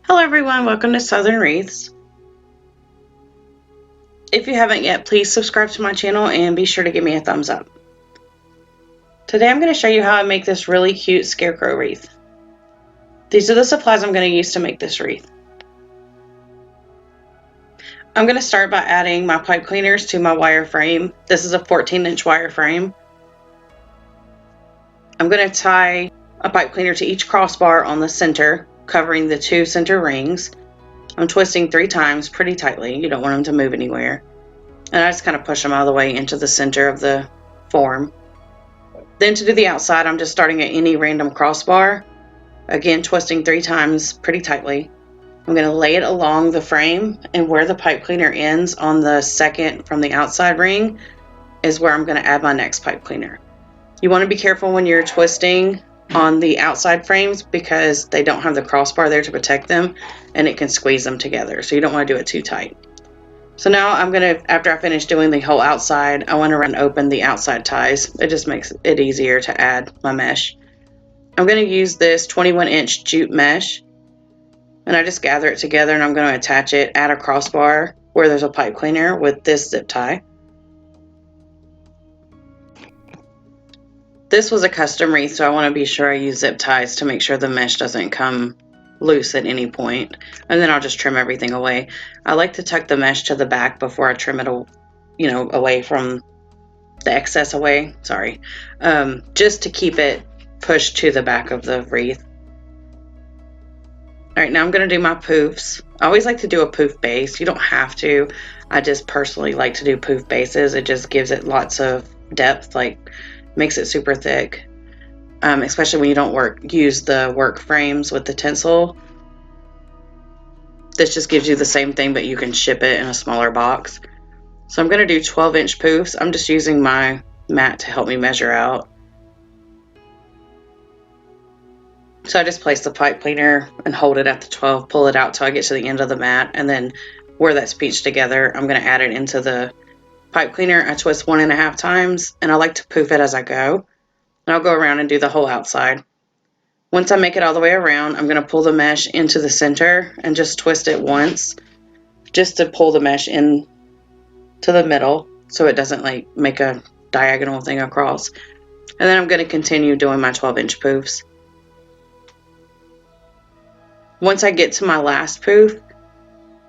Hello everyone, welcome to Southern Wreaths. If you haven't yet, please subscribe to my channel and be sure to give me a thumbs up. Today I'm going to show you how I make this really cute Scarecrow Wreath. These are the supplies I'm going to use to make this wreath. I'm going to start by adding my pipe cleaners to my wire frame. This is a 14-inch wire frame. I'm going to tie a pipe cleaner to each crossbar on the center, covering the two center rings. I'm twisting 3 times pretty tightly. You don't want them to move anywhere. And I just kind of push them out of the way into the center of the form. Then to do the outside, I'm just starting at any random crossbar. Again, twisting 3 times pretty tightly. I'm going to lay it along the frame, and where the pipe cleaner ends on the second from the outside ring is where I'm going to add my next pipe cleaner. You want to be careful when you're twisting on the outside frames because they don't have the crossbar there to protect them, and it can squeeze them together, so you don't want to do it too tight. So now I'm going to, after I finish doing the whole outside, I want to run open the outside ties. It just makes it easier to add my mesh. I'm going to use this 21-inch jute mesh, and I just gather it together and I'm going to attach it at a crossbar where there's a pipe cleaner with this zip tie. This was a custom wreath, so I want to be sure I use zip ties to make sure the mesh doesn't come loose at any point, and then I'll just trim everything away. I like to tuck the mesh to the back before I trim it, away from the excess away. Sorry, just to keep it pushed to the back of the wreath. All right, now I'm going to do my poofs. I always like to do a poof base. You don't have to. I just personally like to do poof bases. It just gives it lots of depth, like makes it super thick. Especially when you don't use the work frames with the tinsel. This just gives you the same thing, but you can ship it in a smaller box. So I'm going to do 12-inch poofs. I'm just using my mat to help me measure out. So I just place the pipe cleaner and hold it at the 12, pull it out till I get to the end of the mat, and then where that's pieched together, I'm going to add it into the pipe cleaner. I twist 1.5 times, and I like to poof it as I go. And I'll go around and do the whole outside. Once I make it all the way around, I'm going to pull the mesh into the center and just twist it once, just to pull the mesh in to the middle so it doesn't like make a diagonal thing across. And then I'm going to continue doing my 12-inch poofs. Once I get to my last poof,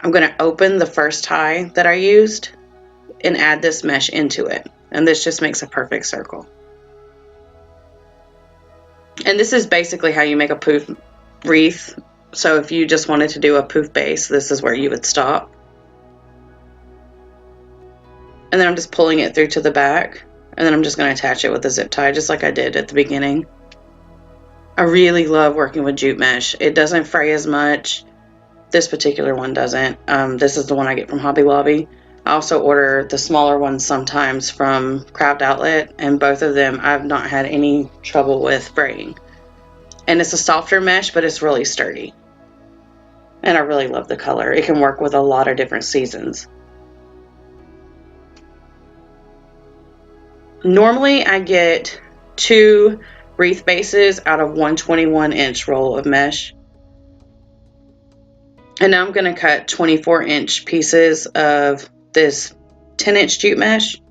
I'm going to open the first tie that I used and add this mesh into it. And this just makes a perfect circle. And this is basically how you make a poof wreath. So if you just wanted to do a poof base, this is where you would stop. And then I'm just pulling it through to the back. And then I'm just going to attach it with a zip tie, just like I did at the beginning. I really love working with jute mesh. It doesn't fray as much. This particular one doesn't. This is the one I get from Hobby Lobby. I also order the smaller ones sometimes from Craft Outlet, and both of them I've not had any trouble with fraying. And it's a softer mesh, but it's really sturdy. And I really love the color. It can work with a lot of different seasons. Normally I get 2 wreath bases out of one 21-inch roll of mesh. And now I'm going to cut 24-inch pieces of this 10-inch jute mesh.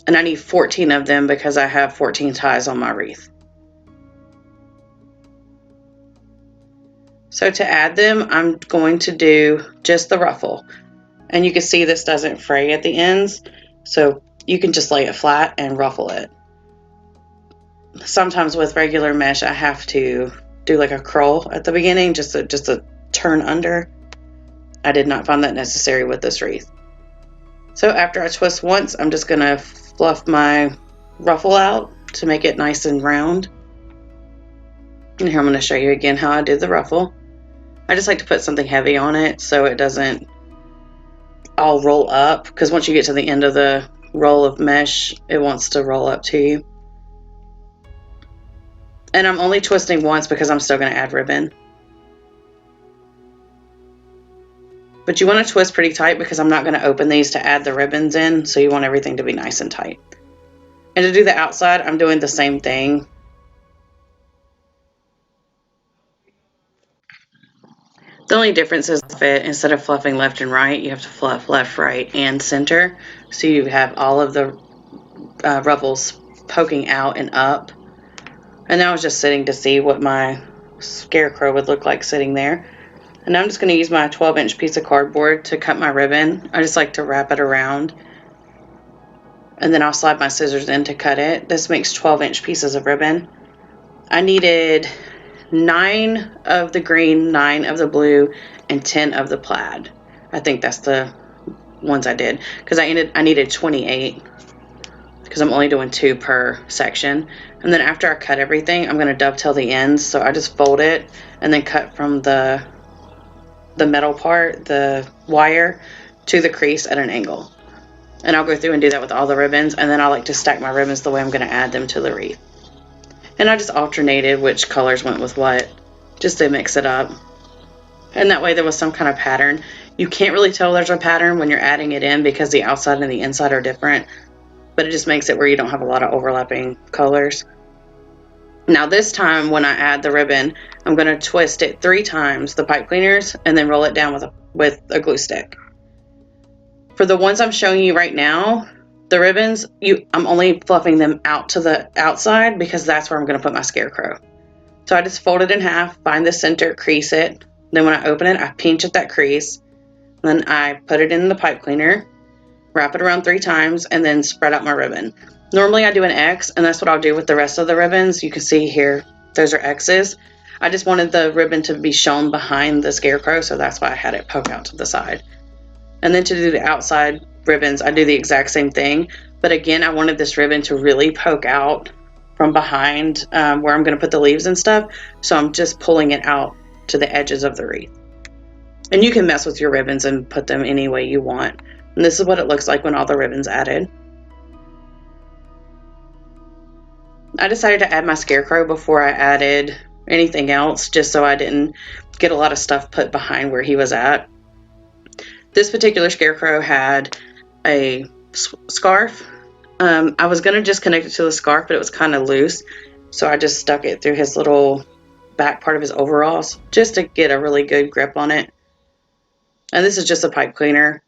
And I need 14 of them because I have 14 ties on my wreath. So to add them, I'm going to do just the ruffle. And you can see this doesn't fray at the ends, so you can just lay it flat and ruffle it. Sometimes with regular mesh, I have to do like a curl at the beginning, just a turn under. I did not find that necessary with this wreath. So after I twist once, I'm just going to fluff my ruffle out to make it nice and round. And here I'm going to show you again how I did the ruffle. I just like to put something heavy on it so it doesn't all roll up, because once you get to the end of the roll of mesh, it wants to roll up to you. And I'm only twisting once because I'm still going to add ribbon. But you want to twist pretty tight because I'm not going to open these to add the ribbons in, so you want everything to be nice and tight. And to do the outside, I'm doing the same thing. The only difference is fit. Instead of fluffing left and right, you have to fluff left, right, and center. So you have all of the ruffles poking out and up. And now I was just sitting to see what my scarecrow would look like sitting there. And now I'm just going to use my 12-inch piece of cardboard to cut my ribbon. I just like to wrap it around. And then I'll slide my scissors in to cut it. This makes 12-inch pieces of ribbon. I needed 9 of the green, 9 of the blue, and 10 of the plaid. I think that's the ones I did. Because I needed 28. Because I'm only doing 2 per section. And then after I cut everything, I'm going to dovetail the ends. So I just fold it and then cut from the metal part, the wire, to the crease at an angle. And I'll go through and do that with all the ribbons, and then I like to stack my ribbons the way I'm going to add them to the wreath. And I just alternated which colors went with what, just to mix it up. And that way there was some kind of pattern. You can't really tell there's a pattern when you're adding it in because the outside and the inside are different, but it just makes it where you don't have a lot of overlapping colors. Now this time when I add the ribbon, I'm going to twist it 3 times, the pipe cleaners, and then roll it down with a glue stick. For the ones I'm showing you right now, the ribbons, I'm only fluffing them out to the outside because that's where I'm going to put my scarecrow. So I just fold it in half, find the center, crease it. Then when I open it, I pinch at that crease. Then I put it in the pipe cleaner, wrap it around 3 times, and then spread out my ribbon. Normally I do an X, and that's what I'll do with the rest of the ribbons. You can see here, those are X's. I just wanted the ribbon to be shown behind the scarecrow, so that's why I had it poke out to the side. And then to do the outside ribbons, I do the exact same thing. But again, I wanted this ribbon to really poke out from behind where I'm going to put the leaves and stuff. So I'm just pulling it out to the edges of the wreath. And you can mess with your ribbons and put them any way you want. And this is what it looks like when all the ribbons added. I decided to add my scarecrow before I added anything else, just so I didn't get a lot of stuff put behind where he was at. This particular scarecrow had a scarf. I was going to just connect it to the scarf, but it was kind of loose. So I just stuck it through his little back part of his overalls just to get a really good grip on it. And this is just a pipe cleaner.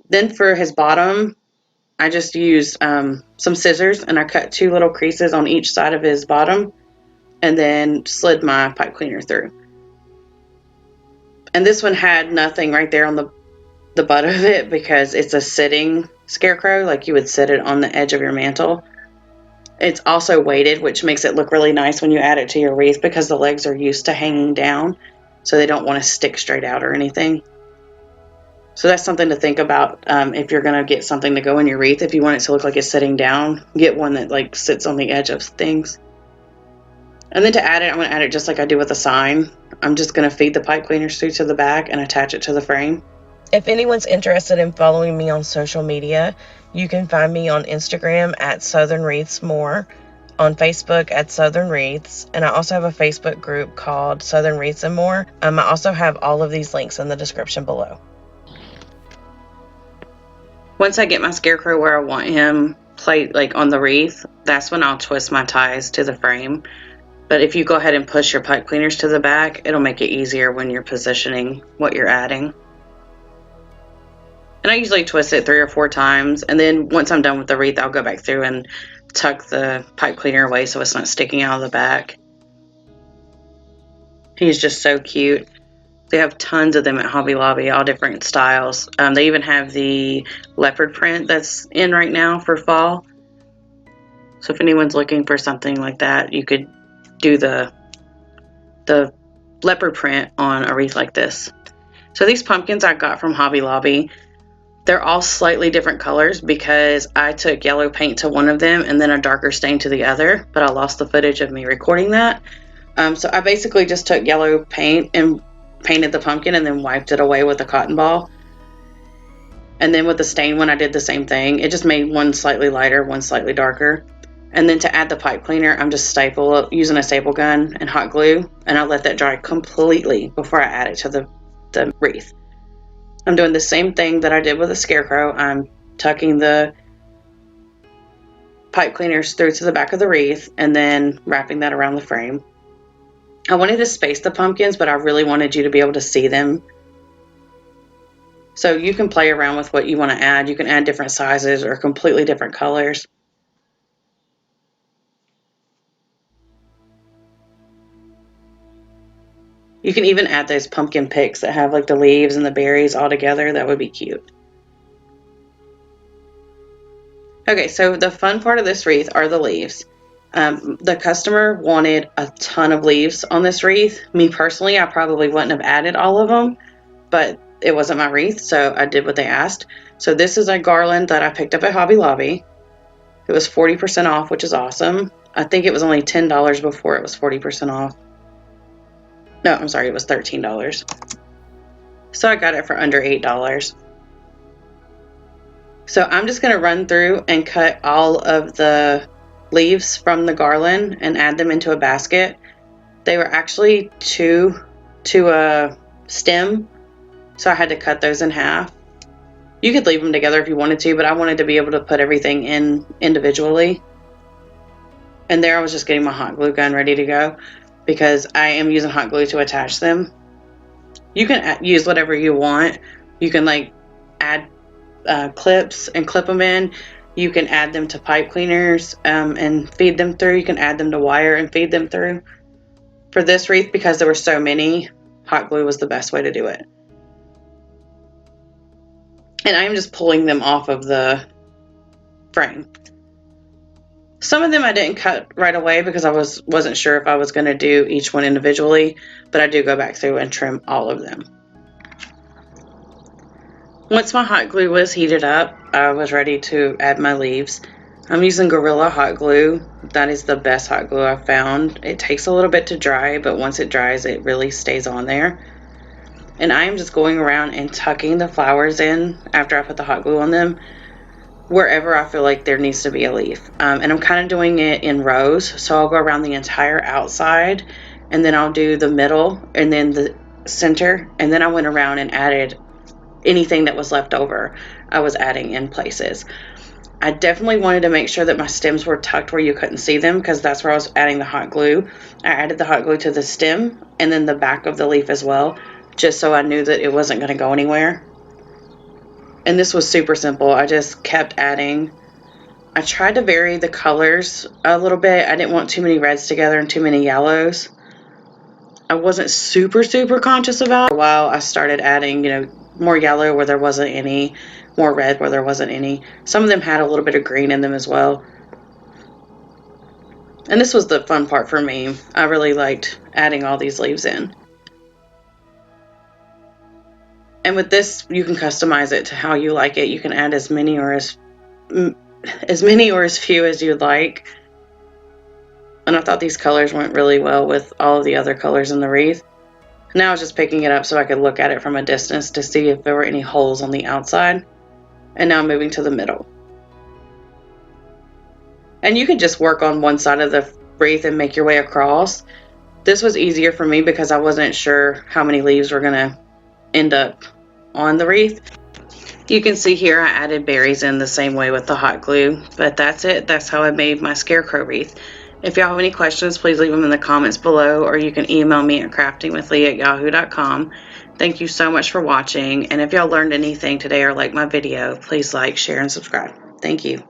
Then for his bottom, I just used some scissors and I cut 2 little creases on each side of his bottom and then slid my pipe cleaner through. And this one had nothing right there on the butt of it because it's a sitting scarecrow, like you would sit it on the edge of your mantle. It's also weighted, which makes it look really nice when you add it to your wreath because the legs are used to hanging down, so they don't want to stick straight out or anything. So that's something to think about if you're going to get something to go in your wreath. If you want it to look like it's sitting down, get one that like sits on the edge of things. And then to add it, I'm going to add it just like I do with a sign. I'm just going to feed the pipe cleaners through to the back and attach it to the frame. If anyone's interested in following me on social media, you can find me on Instagram at Southern Wreaths More, on Facebook at Southern Wreaths, and I also have a Facebook group called Southern Wreaths and More. I also have all of these links in the description below. Once I get my scarecrow where I want him placed, like on the wreath, that's when I'll twist my ties to the frame. But if you go ahead and push your pipe cleaners to the back, it'll make it easier when you're positioning what you're adding. And I usually twist it 3 or 4 times, and then once I'm done with the wreath, I'll go back through and tuck the pipe cleaner away so it's not sticking out of the back. He's just so cute. They have tons of them at Hobby Lobby, all different styles. They even have the leopard print that's in right now for fall. So if anyone's looking for something like that, you could do the leopard print on a wreath like this. So these pumpkins I got from Hobby Lobby. They're all slightly different colors because I took yellow paint to one of them and then a darker stain to the other, but I lost the footage of me recording that. So I basically just took yellow paint and painted the pumpkin and then wiped it away with a cotton ball. And then with the stain one, I did the same thing. It just made one slightly lighter, one slightly darker. And then to add the pipe cleaner, I'm just using a staple gun and hot glue, and I'll let that dry completely before I add it to the wreath. I'm doing the same thing that I did with the scarecrow. I'm tucking the pipe cleaners through to the back of the wreath and then wrapping that around the frame. I wanted to space the pumpkins, but I really wanted you to be able to see them. So you can play around with what you want to add. You can add different sizes or completely different colors. You can even add those pumpkin picks that have like the leaves and the berries all together. That would be cute. Okay, so the fun part of this wreath are the leaves. The customer wanted a ton of leaves on this wreath. Me personally, I probably wouldn't have added all of them, but it wasn't my wreath, so I did what they asked. So this is a garland that I picked up at Hobby Lobby. It was 40% off, which is awesome. I think it was only $10 before it was 40% off. No, I'm sorry, it was $13. So I got it for under $8. So I'm just going to run through and cut all of the leaves from the garland and add them into a basket. They were actually two to a stem, so I had to cut those in half. You could leave them together if you wanted to, but I wanted to be able to put everything in individually. And there I was just getting my hot glue gun ready to go because I am using hot glue to attach them. You can use whatever you want. You can like add clips and clip them in. You can add them to pipe cleaners and feed them through. You can add them to wire and feed them through. For this wreath, because there were so many, hot glue was the best way to do it. And I'm just pulling them off of the frame. Some of them I didn't cut right away because I wasn't sure if I was going to do each one individually, but I do go back through and trim all of them. Once my hot glue was heated up, I was ready to add my leaves. I'm using Gorilla hot glue. That is the best hot glue I've found. It takes a little bit to dry, but once it dries, it really stays on there. And I am just going around and tucking the flowers in after I put the hot glue on them, wherever I feel like there needs to be a leaf. And I'm kind of doing it in rows. So I'll go around the entire outside, and then I'll do the middle, and then the center, and then I went around and added anything that was left over. I was adding in places. I definitely wanted to make sure that my stems were tucked where you couldn't see them, because that's where I was adding the hot glue. I added the hot glue to the stem and then the back of the leaf as well, just so I knew that it wasn't going to go anywhere. And this was super simple. I just kept adding. I tried to vary the colors a little bit. I didn't want too many reds together and too many yellows. I wasn't super conscious about it. For a while I started adding, more yellow where there wasn't any, more red where there wasn't any. Some of them had a little bit of green in them as well. And this was the fun part for me. I really liked adding all these leaves in. And with this, you can customize it to how you like it. You can add as many or as few as you'd like. And I thought these colors went really well with all of the other colors in the wreath. Now I was just picking it up so I could look at it from a distance to see if there were any holes on the outside. And now I'm moving to the middle. And you could just work on one side of the wreath and make your way across. This was easier for me because I wasn't sure how many leaves were going to end up on the wreath. You can see here I added berries in the same way with the hot glue. But that's it. That's how I made my Scarecrow wreath. If y'all have any questions, please leave them in the comments below, or you can email me at craftingwithlee@yahoo.com. Thank you so much for watching, and if y'all learned anything today or liked my video, please like, share, and subscribe. Thank you.